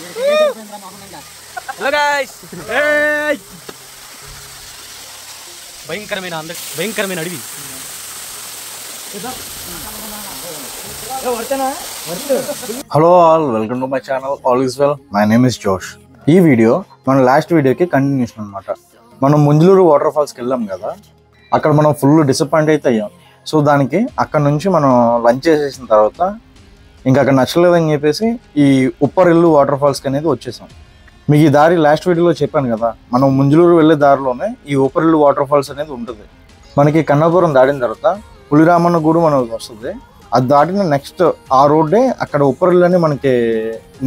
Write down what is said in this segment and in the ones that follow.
Hello guys, భయంకరమైన అడవి. Hello all, welcome to my channel all is well. My name is జోష్. ఈ video మన లాస్ట్ వీడియోకి కంటిన్యూషన్ అనమాట. మనం ముంజలూరు వాటర్ ఫాల్స్కి వెళ్ళాం కదా, అక్కడ మనం ఫుల్ డిసప్పాయింట్ అయితే అయ్యాం. సో దానికి అక్కడ నుంచి మనం లంచ్ చేసేసిన తర్వాత ఇంకా అక్కడ నచ్చలేదని చెప్పేసి ఈ ఉప్పరిల్లు వాటర్ ఫాల్స్కి అనేది వచ్చేసాం. మీకు ఈ దారి లాస్ట్ వీడియోలో చెప్పాను కదా, మనం ముంజలూరు వెళ్ళే దారిలోనే ఈ ఉప్పరిల్లు వాటర్ ఫాల్స్ అనేది ఉంటుంది. మనకి కన్నాపురం దాటిన తర్వాత పులిరామన్న గూడు మనకు వస్తుంది. అది దాటిన నెక్స్ట్ ఆ రోడ్డే అక్కడ ఉప్పరిల్లు అని మనకి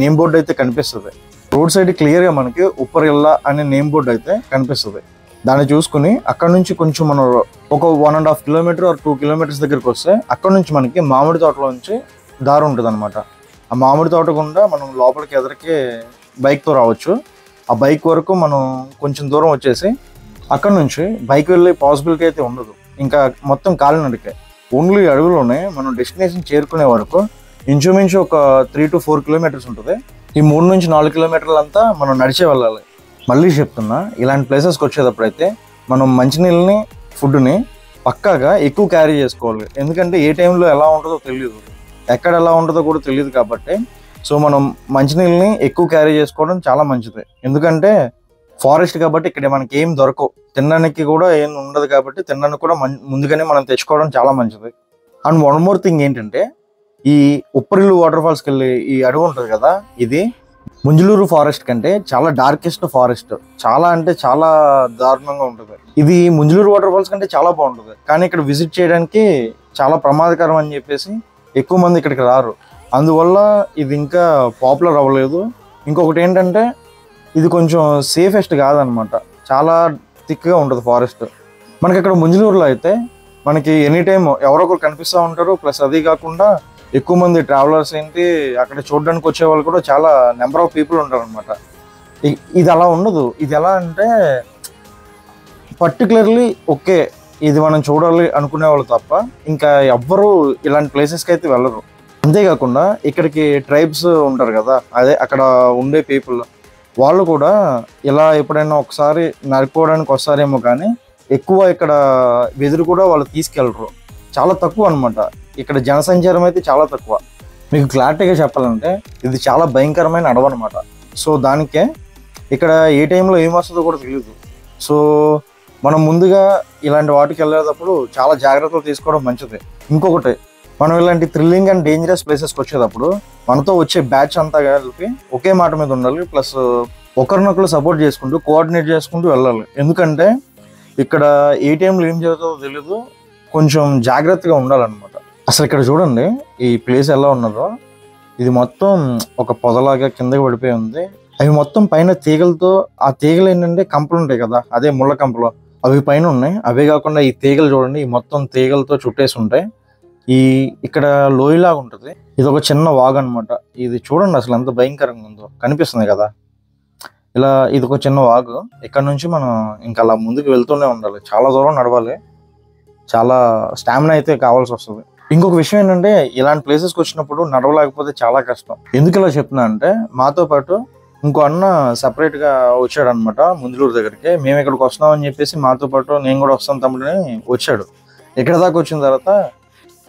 నేమ్ బోర్డు అయితే కనిపిస్తుంది. రోడ్ సైడ్ క్లియర్గా మనకి ఉప్పరిల్ల అనే నేమ్ బోర్డు అయితే కనిపిస్తుంది. దాన్ని చూసుకుని అక్కడ నుంచి కొంచెం మనం ఒక 1.5 కిలోమీటర్ ఆర్ 2 కిలోమీటర్స్ దగ్గరికి వస్తే అక్కడ నుంచి మనకి మామిడి తోటలో నుంచి దారి ఉంటుంది అనమాట. ఆ మామిడి తోట గుండా మనం లోపలికి ఎదరికి బైక్తో రావచ్చు. ఆ బైక్ వరకు మనం కొంచెం దూరం వచ్చేసి అక్కడ నుంచి బైక్ వెళ్ళే పాసిబిలిటీ అయితే ఉండదు, ఇంకా మొత్తం కాలినడకే. ఓన్లీ అడవిలోనే మనం డెస్టినేషన్ చేరుకునే వరకు ఇంచుమించు ఒక 3 to 4 కిలోమీటర్స్ ఉంటుంది. ఈ 3 నుంచి 4 కిలోమీటర్లు అంతా మనం నడిచే వెళ్ళాలి. మళ్ళీ చెప్తున్నా, ఇలాంటి ప్లేసెస్కి వచ్చేటప్పుడు అయితే మనం మంచినీళ్ళని, ఫుడ్ని పక్కాగా ఎక్కువ క్యారీ చేసుకోవాలి. ఎందుకంటే ఏ టైంలో ఎలా ఉంటుందో తెలియదు, ఎక్కడ ఎలా ఉంటుందో కూడా తెలియదు. కాబట్టి సో మనం మంచినీళ్ళని ఎక్కువ క్యారీ చేసుకోవడం చాలా మంచిది. ఎందుకంటే ఫారెస్ట్ కాబట్టి ఇక్కడ మనకి ఏం దొరకవు, తినడానికి కూడా ఏం ఉండదు. కాబట్టి తినడానికి కూడా ముందుగానే మనం తెచ్చుకోవడం చాలా మంచిది. అండ్ వన్ మోర్ థింగ్ ఏంటంటే, ఈ ఉప్పరిల్లు వాటర్ ఫాల్స్కి వెళ్ళి ఈ అడవి ఉంటుంది కదా, ఇది ముంజలూరు ఫారెస్ట్ కంటే చాలా డార్కెస్ట్ ఫారెస్ట్. చాలా అంటే చాలా దారుణంగా ఉంటుంది. ఇది ముంజలూరు వాటర్ ఫాల్స్ కంటే చాలా బాగుంటుంది. కానీ ఇక్కడ విజిట్ చేయడానికి చాలా ప్రమాదకరం అని చెప్పేసి ఎక్కువ మంది ఇక్కడికి రారు. అందువల్ల ఇది ఇంకా పాపులర్ అవ్వలేదు. ఇంకొకటి ఏంటంటే, ఇది కొంచెం సేఫెస్ట్ కాదనమాట. చాలా థిక్గా ఉంటుంది ఫారెస్ట్. మనకి ఇక్కడ ముంజలూరులో అయితే మనకి ఎనీ టైం ఎవరో ఒకరు కనిపిస్తూ ఉంటారు. ప్లస్ అది కాకుండా ఎక్కువ మంది ట్రావెలర్స్ ఏంటి అక్కడ చూడడానికి వచ్చే వాళ్ళు కూడా చాలా నెంబర్ ఆఫ్ పీపుల్ ఉంటారు అనమాట. ఇది అలా ఉండదు. ఇది ఎలా అంటే పర్టికులర్లీ ఓకే ఇది మనం చూడాలి అనుకునే వాళ్ళు తప్ప ఇంకా ఎవ్వరూ ఇలాంటి ప్లేసెస్కి అయితే వెళ్ళరు. అంతేకాకుండా ఇక్కడికి ట్రైబ్స్ ఉంటారు కదా, అదే అక్కడ ఉండే పీపుల్, వాళ్ళు కూడా ఇలా ఎప్పుడైనా ఒకసారి నడుపుకోవడానికి వస్తారేమో, కానీ ఎక్కువ ఇక్కడ వెదురు కూడా వాళ్ళు తీసుకెళ్ళరు. చాలా తక్కువ అనమాట. ఇక్కడ జనసంచారం అయితే చాలా తక్కువ. మీకు క్లారిటీగా చెప్పాలంటే ఇది చాలా భయంకరమైన అడవి అనమాట. సో దానికే ఇక్కడ ఏ టైంలో ఏం వస్తుందో కూడా తెలియదు. సో మనం ముందుగా ఇలాంటి వాటికి వెళ్ళేటప్పుడు చాలా జాగ్రత్తలు తీసుకోవడం మంచిది. ఇంకొకటి, మనం ఇలాంటి థ్రిల్లింగ్ అండ్ డేంజరస్ ప్లేసెస్కి వచ్చేటప్పుడు మనతో వచ్చే బ్యాచ్ అంతా కలిపి ఒకే మాట మీద ఉండాలి. ప్లస్ ఒకరినొకరు సపోర్ట్ చేసుకుంటూ కోఆర్డినేట్ చేసుకుంటూ వెళ్ళాలి. ఎందుకంటే ఇక్కడ ఏ టైంలో ఏం జరుగుతుందో తెలీదు, కొంచెం జాగ్రత్తగా ఉండాలన్నమాట. అసలు ఇక్కడ చూడండి ఈ ప్లేస్ ఎలా ఉన్నదో. ఇది మొత్తం ఒక పొదలాగా కిందకి పడిపోయి ఉంది. అవి మొత్తం పైన తీగలతో, ఆ తీగలు ఏంటంటే కంపలు ఉంటాయి కదా, అదే ముళ్ళ కంపలు, అవి పైన ఉన్నాయి. అవే కాకుండా ఈ తీగలు చూడండి, ఈ మొత్తం తీగలతో చుట్టేసి ఉంటాయి. ఇక్కడ లోయలాగా ఉంటుంది. ఇది ఒక చిన్న వాగు అనమాట. ఇది చూడండి అసలు ఎంత భయంకరంగా ఉందో, కనిపిస్తుంది కదా ఇలా. ఇది ఒక చిన్న వాగు. ఇక్కడ నుంచి మనం ఇంకా అలా ముందుకు వెళ్తూనే ఉండాలి. చాలా దూరం నడవాలి, చాలా స్టామినా అయితే కావాల్సి వస్తుంది. ఇంకొక విషయం ఏంటంటే, ఇలాంటి ప్లేసెస్కి వచ్చినప్పుడు నడవలేకపోతే చాలా కష్టం. ఎందుకు ఇలా చెప్తున్నా అంటే, మాతో పాటు ఇంకో అన్న సపరేట్గా వచ్చాడు అనమాట ముంజలూరు దగ్గరికి. మేము ఇక్కడికి వస్తున్నామని చెప్పేసి మాతో పాటు నేను కూడా వస్తాను తమ్ముడని వచ్చాడు. ఇక్కడ దాకా వచ్చిన తర్వాత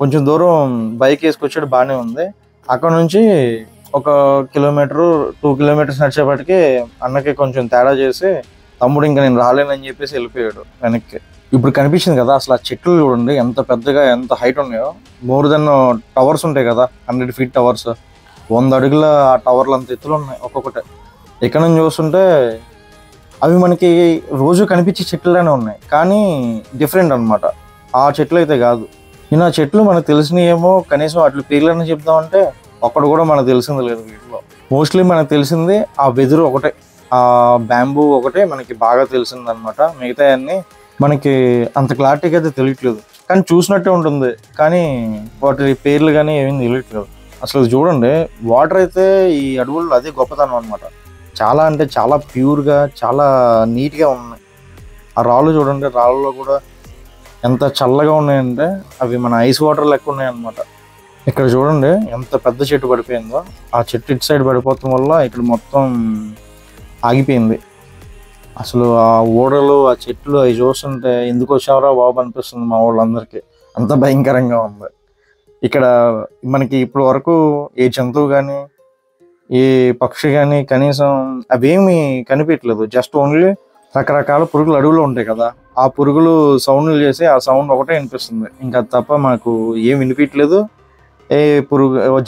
కొంచెం దూరం బైక్ వేసుకొచ్చాడు, బాగానే ఉంది. అక్కడ నుంచి ఒక 1 కిలోమీటర్ 2 కిలోమీటర్స్ నడిచేపటికి అన్నకి కొంచెం తేడా చేసి తమ్ముడు ఇంకా నేను రాలేనని చెప్పేసి వెళ్ళిపోయాడు వెనక్కి. ఇప్పుడు కనిపించింది కదా అసలు ఆ చెట్లు చూడండి ఎంత పెద్దగా, ఎంత హైట్ ఉన్నాయో. మోర్ దెన్ టవర్స్ ఉంటాయి కదా, 100 feet టవర్స్, 100 అడుగుల ఆ టవర్లు అంత ఎత్తులు ఉన్నాయి ఒక్కొక్కటి. ఇక్కడ నుంచి చూస్తుంటే అవి మనకి రోజు కనిపించే చెట్లుగానే ఉన్నాయి, కానీ డిఫరెంట్ అనమాట. ఆ చెట్లు అయితే కాదు. నేను ఆ చెట్లు మనకు తెలిసినయేమో, కనీసం వాటి పేర్లన్నీ చెప్దామంటే ఒక్కడు కూడా మనకు తెలిసింది లేదు వీటిలో. మోస్ట్లీ మనకు తెలిసింది ఆ వెదురు ఒకటే, ఆ బ్యాంబూ ఒకటే మనకి బాగా తెలిసింది అనమాట. మిగతా అన్నీ మనకి అంత క్లారిటీగా అయితే తెలియట్లేదు, కానీ చూసినట్టే ఉంటుంది. కానీ వాటి పేర్లు కానీ ఏమీ తెలియట్లేదు. అసలు చూడండి, వాటర్ అయితే ఈ అడవుల్లో అదే గొప్పతనం అనమాట. చాలా అంటే చాలా ప్యూర్గా, చాలా నీట్గా ఉన్నాయి. ఆ రాళ్ళు చూడండి, రాళ్ళలో కూడా ఎంత చల్లగా ఉన్నాయంటే అవి మన ఐస్ వాటర్ లెక్క ఉన్నాయన్నమాట. ఇక్కడ చూడండి ఎంత పెద్ద చెట్టు పడిపోయిందో. ఆ చెట్టు ఇటు సైడ్ పడిపోవటం వల్ల ఇక్కడ మొత్తం ఆగిపోయింది. అసలు ఆ ఓడలు, ఆ చెట్లు అవి చూస్తుంటే ఎందుకు వచ్చావరా బాబు అనిపిస్తుంది మా వాళ్ళందరికీ. అంత భయంకరంగా ఉంది. ఇక్కడ మనకి ఇప్పటి వరకు ఏ జంతువు కానీ ఏ పక్షి కానీ కనీసం అవేమి కనిపించలేదు. జస్ట్ ఓన్లీ రకరకాల పురుగులు అడవిలో ఉంటాయి కదా, ఆ పురుగులు సౌండ్లు చేసి ఆ సౌండ్ ఒకటే వినిపిస్తుంది. ఇంకా తప్ప మనకు ఏం వినిపించలేదు. ఏ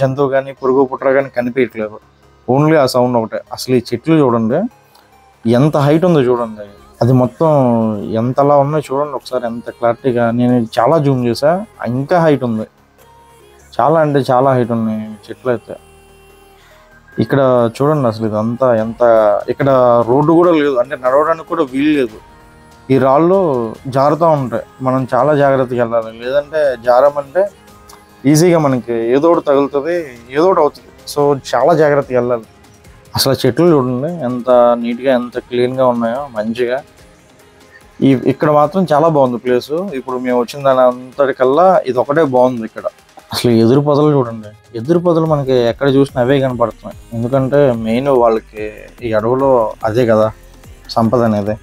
జంతువు కానీ పురుగు పుట్ర కానీ కనిపించట్లేదు. ఓన్లీ ఆ సౌండ్ ఒకటే. అసలు ఈ చెట్లు చూడండి ఎంత హైట్ ఉందో చూడండి. అది మొత్తం ఎంతలా ఉన్నాయో చూడండి ఒకసారి, ఎంత క్లారిటీగా. నేను చాలా జూమ్ చేసా, ఇంకా హైట్ ఉంది. చాలా అంటే చాలా హైట్ ఉన్నాయి చెట్లు అయితే. ఇక్కడ చూడండి అసలు ఇదంతా ఎంత, ఇక్కడ రోడ్డు కూడా లేదు, అంటే నడవడానికి కూడా వీలు లేదు. ఈ రాళ్ళు జారుతూ ఉంటాయి, మనం చాలా జాగ్రత్తగా వెళ్ళాలి. లేదంటే జారమంటే ఈజీగా మనకి ఏదో ఒకటి తగులుతుంది, ఏదో ఒకటి అవుతుంది. సో చాలా జాగ్రత్తగా వెళ్ళాలి. అసలు చెట్లు చూడండి ఎంత నీట్గా, ఎంత క్లీన్గా ఉన్నాయో మంచిగా. ఇక్కడ మాత్రం చాలా బాగుంది ప్లేసు. ఇప్పుడు మేము వచ్చిన దాని అంతటికల్లా ఇది ఒకటే బాగుంది ఇక్కడ. అసలు ఎదురు పొదలు చూడండి, ఎదురు పొదలు మనకి ఎక్కడ చూసినా అవే కనపడుతున్నాయి. ఎందుకంటే మెయిన్ వాళ్ళకి ఈ అడవులో అదే కదా సంపద అనేది.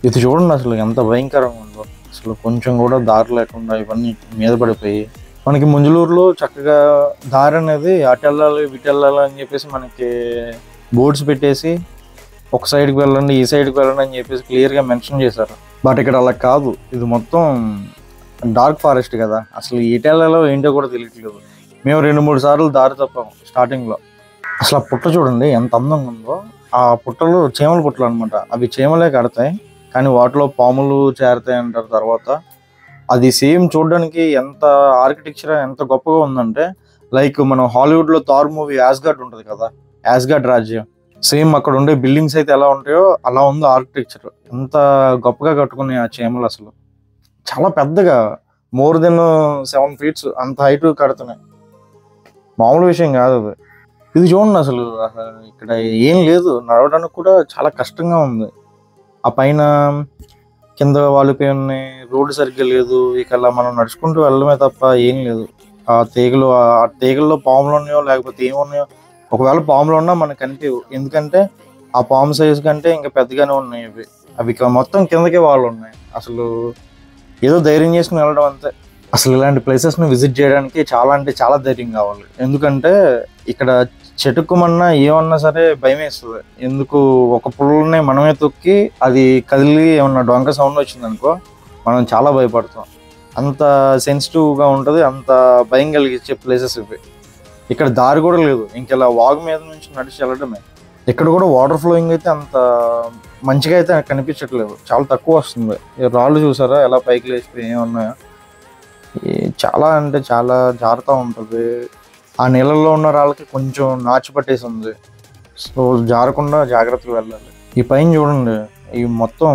ఇది చూడండి అసలు ఎంత భయంకరంగా ఉందో. అసలు కొంచెం కూడా దారి లేకుండా ఇవన్నీ మీద పడిపోయి, మనకి ముంజలూరులో చక్కగా దారి అనేది అటు వెళ్ళాలి ఇటు వెళ్ళాలి అని చెప్పేసి మనకి బోర్డ్స్ పెట్టేసి ఒక సైడ్కి వెళ్ళండి ఈ సైడ్కి వెళ్ళండి అని చెప్పేసి క్లియర్గా మెన్షన్ చేశారు. బట్ ఇక్కడ అలా కాదు, ఇది మొత్తం డార్క్ ఫారెస్ట్ కదా. అసలు ఈటెలలో ఏంటో కూడా తెలియట్లేదు. మేము 2-3 సార్లు దారి తప్పాము స్టార్టింగ్లో. అసలు ఆ పుట్ట చూడండి ఎంత అందంగా ఉందో. ఆ పుట్టలు చీమల పుట్టలు అనమాట. అవి చీమలే కడతాయి కానీ వాటిలో పాములు చేరతాయి అంటారు తర్వాత. అది సేమ్ చూడడానికి ఎంత ఆర్కిటెక్చర్ ఎంత గొప్పగా ఉందంటే, లైక్ మనం హాలీవుడ్లో థార్ మూవీ యాస్గార్డ్ ఉంటుంది కదా, యాస్గార్డ్ రాజ్యం, సేమ్ అక్కడ ఉండే బిల్డింగ్స్ అయితే ఎలా ఉంటాయో అలా ఉంది ఆర్కిటెక్చర్. ఎంత గొప్పగా కట్టుకున్నాయి ఆ చీమలు. అసలు చాలా పెద్దగా, మోర్ దెన్ 7 feet అంత హైట్ కడుతున్నాయి. మామూలు విషయం కాదు అది. ఇది చూడండి అసలు ఇక్కడ ఏం లేదు, నడవడానికి కూడా చాలా కష్టంగా ఉంది. ఆ పైన కింద వాలిపోయి ఉన్నాయి, రోడ్డు సరిగ్గా లేదు. ఇక అలా మనం నడుచుకుంటూ వెళ్ళడమే తప్ప ఏం లేదు. ఆ తీగల్లో పాములు ఉన్నాయో లేకపోతే ఏమున్నాయో, ఒకవేళ పాములు ఉన్నా మనకు కనిపించవు. ఎందుకంటే ఆ పాము సైజు కంటే ఇంకా పెద్దగానే ఉన్నాయి అవి. అవి మొత్తం కిందకే వాళ్ళు ఉన్నాయి. అసలు ఏదో ధైర్యం చేసుకుని వెళ్ళడం అంతే. అసలు ఇలాంటి ప్లేసెస్ని విజిట్ చేయడానికి చాలా అంటే చాలా ధైర్యం కావాలి. ఎందుకంటే ఇక్కడ చెట్టుకుమన్నా ఏమన్నా సరే భయం వేస్తుంది. ఎందుకు ఒక పుల్లనే మనమే తొక్కి అది కదిలి ఏమన్నా డొంక సౌండ్ వచ్చిందనుకో మనం చాలా భయపడతాం. అంత సెన్సిటివ్గా ఉంటుంది, అంత భయం కలిగించే ప్లేసెస్ ఇవి. ఇక్కడ దారి కూడా లేదు, ఇంకెలా వాగు మీద నుంచి నడిచి వెళ్ళడమే. ఇక్కడ కూడా వాటర్ ఫ్లోయింగ్ అయితే అంత మంచిగా అయితే కనిపించట్లేదు, చాలా తక్కువ వస్తుంది. రాళ్ళు చూసారా ఎలా పైకి లేచిపోయి ఏమన్నాయో. చాలా అంటే చాలా జారుతూ ఉంటుంది. ఆ నీళ్ళల్లో ఉన్న రాళ్ళకి కొంచెం నాచు పట్టేసి ఉంది. సో జారకుండా జాగ్రత్తగా వెళ్ళాలి. ఈ పైన చూడండి, ఈ మొత్తం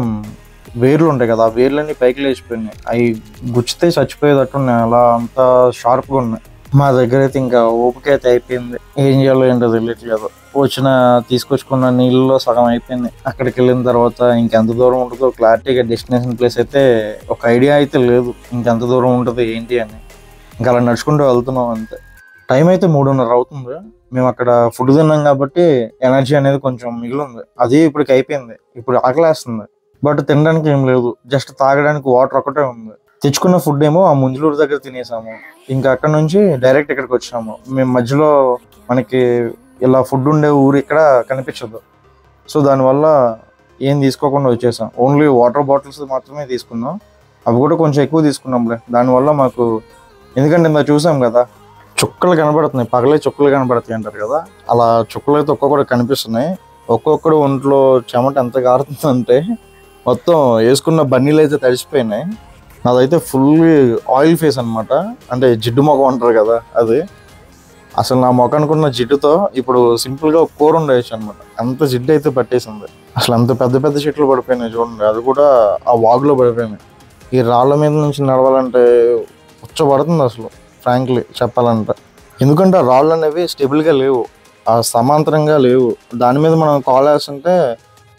వేర్లు ఉంటాయి కదా, ఆ వేర్లన్నీ పైకి లేచిపోయినాయి. అవి గుచ్చితే చచ్చిపోయేటట్టున్నాయి, అలా అంతా షార్ప్గా ఉన్నాయి. మా దగ్గర అయితే ఇంకా ఓపిక అయితే అయిపోయింది. ఏం చేయాలో ఏంటో తెలియట్లేదు. తీసుకొచ్చుకున్న నీళ్ళలో సగం అయిపోయింది. అక్కడికి వెళ్ళిన తర్వాత ఇంకెంత దూరం ఉంటుందో క్లారిటీగా డెస్టినేషన్ ప్లేస్ అయితే ఒక ఐడియా అయితే లేదు, ఇంకెంత దూరం ఉంటుంది ఏంటి అని. ఇంకా అలా నడుచుకుంటూ వెళ్తున్నాం అంతే. టైం అయితే 3:30 అవుతుంది. మేము అక్కడ ఫుడ్ తిన్నాం కాబట్టి ఎనర్జీ అనేది కొంచెం మిగిలింది, అది ఇప్పటికి అయిపోయింది. ఇప్పుడు ఆకలేస్తుంది బట్ తినడానికి ఏం లేదు, జస్ట్ తాగడానికి వాటర్ ఒకటే ఉంది. తెచ్చుకున్న ఫుడ్ ఏమో ఆ ముంజలూరు దగ్గర తినేసాము. ఇంకా అక్కడ నుంచి డైరెక్ట్ ఇక్కడికి వచ్చాము. మేము మధ్యలో మనకి ఇలా ఫుడ్ ఉండే ఊరు ఇక్కడ కనిపించదు. సో దానివల్ల ఏం తీసుకోకుండా వచ్చేసాం. ఓన్లీ వాటర్ బాటిల్స్ మాత్రమే తీసుకున్నాం. అవి కూడా కొంచెం ఎక్కువ తీసుకున్నాంలే. దానివల్ల మాకు, ఎందుకంటే ఇందా చూసాం కదా చుక్కలు కనబడుతున్నాయి, పగలే చుక్కలు కనబడతాయి అంటారు కదా, అలా చుక్కలు అయితే ఒక్కొక్కటి కనిపిస్తున్నాయి. ఒక్కొక్కడు ఒంట్లో చెమట ఎంత కారుతుందంటే మొత్తం వేసుకున్న బన్నీలు అయితే తడిసిపోయినాయి. నాదైతే ఫుల్ ఆయిల్ ఫేస్ అనమాట, అంటే జిడ్డు మొఖం అంటారు కదా అది. అసలు నా మొఖానుకున్న జిడ్డుతో ఇప్పుడు సింపుల్గా కూర ఉండేయచ్చు అనమాట, అంత జిడ్డు అయితే పట్టేసింది. అసలు అంత పెద్ద పెద్ద చెట్లు పడిపోయినాయి చూడండి, అది కూడా ఆ వాగులో పడిపోయినాయి. ఈ రాళ్ళ మీద నుంచి నడవాలంటే ఉచ్చబడుతుంది అసలు ఫ్రాంక్లీ చెప్పాలంటే. ఎందుకంటే ఆ రాళ్ళు అనేవి స్టేబుల్గా లేవు, ఆ సమాంతరంగా లేవు. దాని మీద మనం కాల్ వేస్తుంటే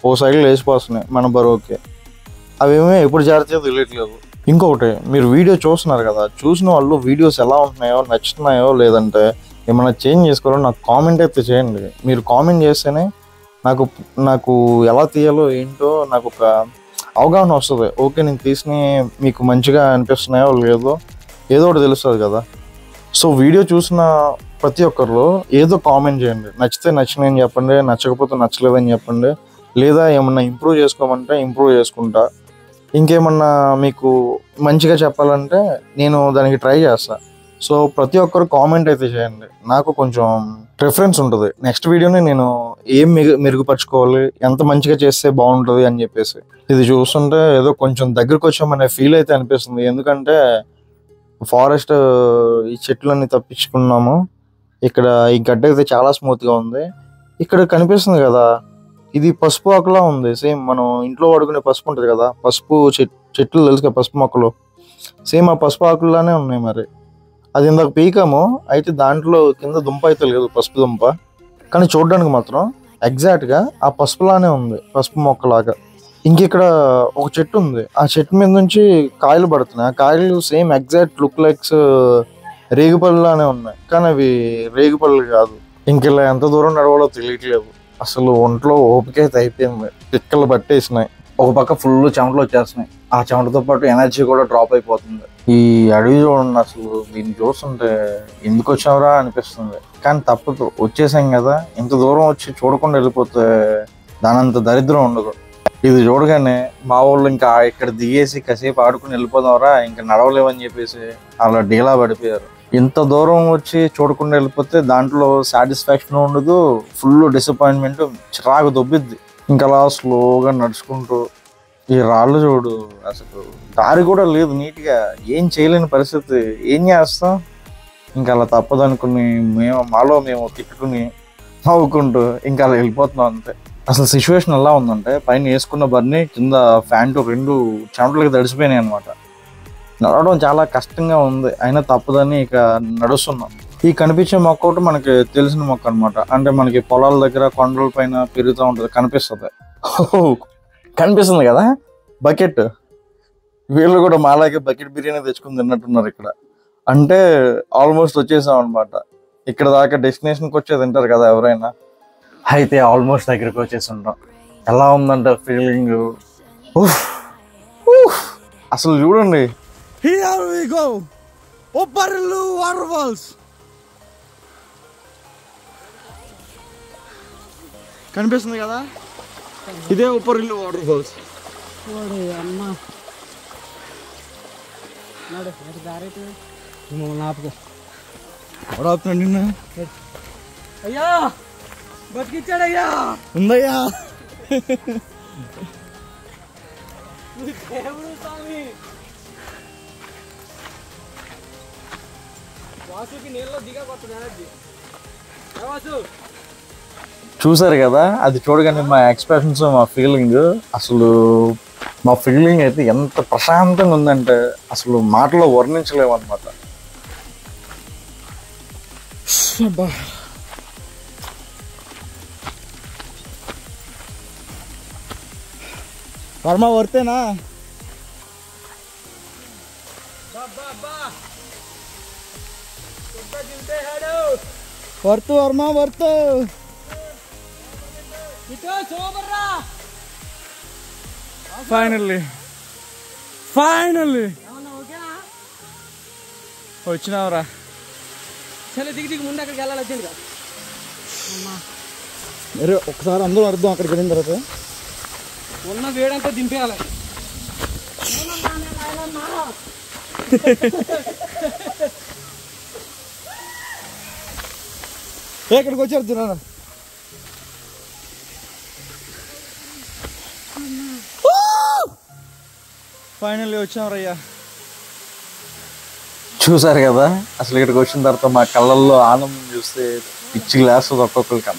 ఓ సైడ్ లేచిపోతున్నాయి మన బరువుకి. అవేమీ ఎప్పుడు జాగ్రత్తగా తెలియట్లేదు. ఇంకొకటి, మీరు వీడియో చూస్తున్నారు కదా, చూసిన వాళ్ళు వీడియోస్ ఎలా ఉంటున్నాయో, నచ్చుతున్నాయో లేదంటే ఏమైనా చేంజ్ చేసుకోవాలో నాకు కామెంట్ అయితే చేయండి. మీరు కామెంట్ చేస్తేనే నాకు నాకు ఎలా తీయాలో ఏంటో నాకు ఒక అవగాహన వస్తుంది. ఓకే, నేను తీసిన మీకు మంచిగా అనిపిస్తున్నాయో లేదో ఏదో ఒకటి తెలుస్తుంది కదా. సో వీడియో చూసిన ప్రతి ఒక్కరిలో ఏదో కామెంట్ చేయండి. నచ్చితే నచ్చినాయని చెప్పండి, నచ్చకపోతే నచ్చలేదని చెప్పండి. లేదా ఏమన్నా ఇంప్రూవ్ చేసుకోమంటే ఇంప్రూవ్ చేసుకుంటా. ఇంకేమన్నా మీకు మంచిగా చెప్పాలంటే నేను దానికి ట్రై చేస్తా. సో ప్రతి ఒక్కరు కామెంట్ అయితే చేయండి, నాకు కొంచెం ప్రిఫరెన్స్ ఉంటుంది. నెక్స్ట్ వీడియోని నేను ఏం మెరుగుపరచుకోవాలి, ఎంత మంచిగా చేస్తే బాగుంటుంది అని చెప్పేసి. ఇది చూస్తుంటే ఏదో కొంచెం దగ్గరకు వచ్చామనే ఫీల్ అయితే అనిపిస్తుంది. ఎందుకంటే ఫారెస్ట్ ఈ చెట్లన్నీ తప్పించుకున్నాము. ఇక్కడ ఈ గడ్డ అయితే చాలా స్మూత్గా ఉంది. ఇక్కడ కనిపిస్తుంది కదా, ఇది పసుపు ఆకులా ఉంది. సేమ్ మనం ఇంట్లో వాడుకునే పసుపు ఉంటుంది కదా, పసుపు చెట్లు తెలుసు కదా, పసుపు మొక్కలు. సేమ్ ఆ పసుపు ఆకుల్లానే ఉన్నాయి. మరి అది ఇందాక పీకాము, అయితే దాంట్లో కింద దుంప అయితే లేదు, పసుపు దుంప. కానీ చూడడానికి మాత్రం ఎగ్జాక్ట్గా ఆ పసుపులానే ఉంది, పసుపు మొక్కలాగా. ఇంకిక్కడ ఒక చెట్టు ఉంది, ఆ చెట్టు మీద నుంచి కాయలు పడుతున్నాయి. ఆ కాయలు సేమ్ ఎగ్జాక్ట్ లుక్ లైక్స్ రేగుపళ్ళలానే ఉన్నాయి, కానీ అవి రేగుపళ్ళు కాదు. ఇంకెలా ఎంత దూరం నడవాలో తెలియట్లేదు. అసలు ఒంట్లో ఓపిక అయితే అయిపోయింది, పిక్కలు పట్టేసినాయి. ఒక పక్క ఫుల్ చెమటలు వచ్చేస్తున్నాయి, ఆ చెమటతో పాటు ఎనర్జీ కూడా డ్రాప్ అయిపోతుంది. ఈ అడవి చూడండి, అసలు దీన్ని చూస్తుంటే ఎందుకు వచ్చావురా అనిపిస్తుంది. కానీ తప్పదు, వచ్చేసాం కదా. ఇంత దూరం వచ్చి చూడకుండా వెళ్ళిపోతే దానంత దరిద్రం ఉండదు. ఇది చూడగానే మా వాళ్ళు ఇంకా ఇక్కడ దిగేసి కాసేపు ఆడుకుని వెళ్ళిపోదాంరా, ఇంకా నడవలేమని చెప్పేసి అలా డీలా పడిపోయారు. ఇంత దూరం వచ్చి చూడకుండా వెళ్ళిపోతే దాంట్లో సాటిస్ఫాక్షన్ ఉండదు, ఫుల్ డిసప్పాయింట్మెంట్, చిరాకు దొబ్బిద్ది. ఇంకా అలా స్లోగా నడుచుకుంటూ ఈ రాళ్ళు చూడు, అసలు దారి కూడా లేదు నీట్గా, ఏం చేయలేని పరిస్థితి. ఏం చేస్తాం, ఇంకా అలా తప్పదు అనుకుని మాలో మేము తిట్టుకుని నవ్వుకుంటూ ఇంకా అలా వెళ్ళిపోతున్నాం అంతే. అసలు సిచ్యువేషన్ ఎలా ఉందంటే, పైన వేసుకున్న బర్ని కింద ప్యాంటు రెండు చెమటలకి తడిసిపోయినాయి అనమాట. నడవడం చాలా కష్టంగా ఉంది, అయినా తప్పదని ఇక నడుస్తున్నాం. ఈ కనిపించే మొక్క ఒకటి మనకి తెలిసిన మొక్క అనమాట. అంటే మనకి పొలాల దగ్గర కొండల పైన పెరుగుతూ ఉంటుంది, కనిపిస్తుంది. కనిపిస్తుంది కదా బకెట్. వీళ్ళు కూడా మాలాగే బకెట్ బిర్యానీ తెచ్చుకుని తిన్నట్టున్నారు ఇక్కడ. అంటే ఆల్మోస్ట్ వచ్చేసాం అనమాట. ఇక్కడ దాకా డెస్టినేషన్కి వచ్చే తింటారు కదా ఎవరైనా. అయితే ఆల్మోస్ట్ దగ్గరికి వచ్చేసి ఉంటాం. ఎలా ఉందంటే ఫీలింగ్, అసలు చూడండి. Here we go. Upperlu waterfalls. కనిపిస్తుంది కదా, ఇదే ఉప్పరిల్లు వాటర్ ఫాల్స్. ఆపుతున్నాడు నిన్న. అయ్యా బతికిచ్చాడయ్యా, ఉందయ్యా దేవుడు స్వామి. వాసుకి నీళ్ళలో దిగకొట్టు. చూసారు కదా, అది చూడగానే మా ఎక్స్ప్రెషన్స్, మా ఫీలింగ్, అసలు మా ఫీలింగ్ అయితే ఎంత ప్రశాంతంగా ఉందంటే అసలు మాటలో వర్ణించలేము అనమాట. వర్మ వర్తేనా? వర్తు వర్మ వర్తు. ఫైనల్లీ వచ్చినావురా. సరే దిగి దిగి ముందు అక్కడికి వెళ్ళాలి. వచ్చింది అరే ఒకసారి అందరూ అర్థం, అక్కడికి వెళ్ళిన తర్వాత ఉన్న వేడంతా దింపేయాలి. ఎక్కడికి వచ్చారు తిన్నాను. ఫైనల్లీ వచ్చాం రయ్యా. చూసారు కదా, అసలు ఇక్కడికి వచ్చిన తర్వాత మా కళ్ళల్లో ఆనందం చూస్తే పిచ్చి గ్లాస్ ఒక్కొక్కరికి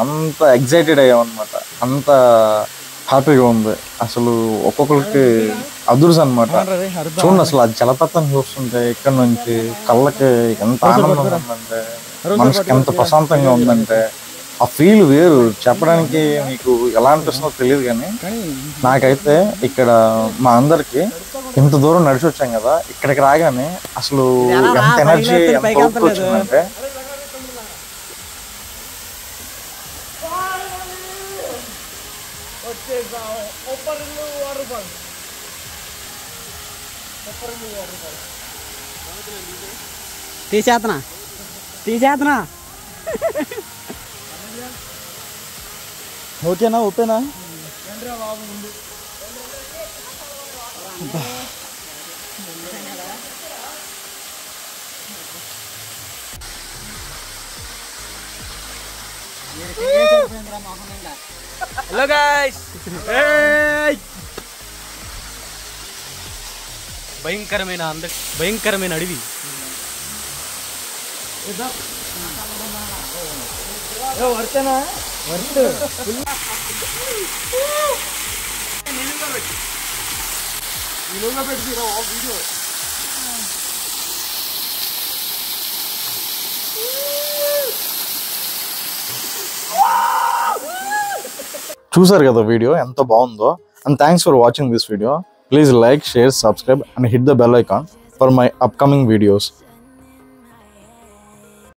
అంత ఎగ్జైటెడ్ అయ్యామన్నమాట. అంత హ్యాపీగా ఉంది. అసలు ఒక్కొక్కరికి అదుర్స్ అనమాట. చూడండి, అసలు ఆ జలపాతం చూస్తుంటే ఇక్కడ నుంచి కళ్ళకి ఎంత ఆనందం ఉందంటే, మనసుకి ఎంత ప్రశాంతంగా ఉందంటే ఆ ఫీల్ వేరు. చెప్పడానికి మీకు ఎలా అనిపిస్తుందో తెలియదు, కానీ నాకైతే ఇక్కడ మా అందరికి ఇంత దూరం నడిచి వచ్చాం కదా, ఇక్కడికి రాగానే అసలు ఎంత ఎనర్జీ, ఎంత ఓపిక వచ్చిందంటే తీసేతనా ఓకేనా? ఓకేనా? హలో గైస్, భయంకరమైన అడవి. వర్తేనా వర్త్ వీడియో చూసారు కదా వీడియో ఎంత బాగుందో. And thanks for watching this video. Please like, share, subscribe and hit the bell icon for my upcoming videos.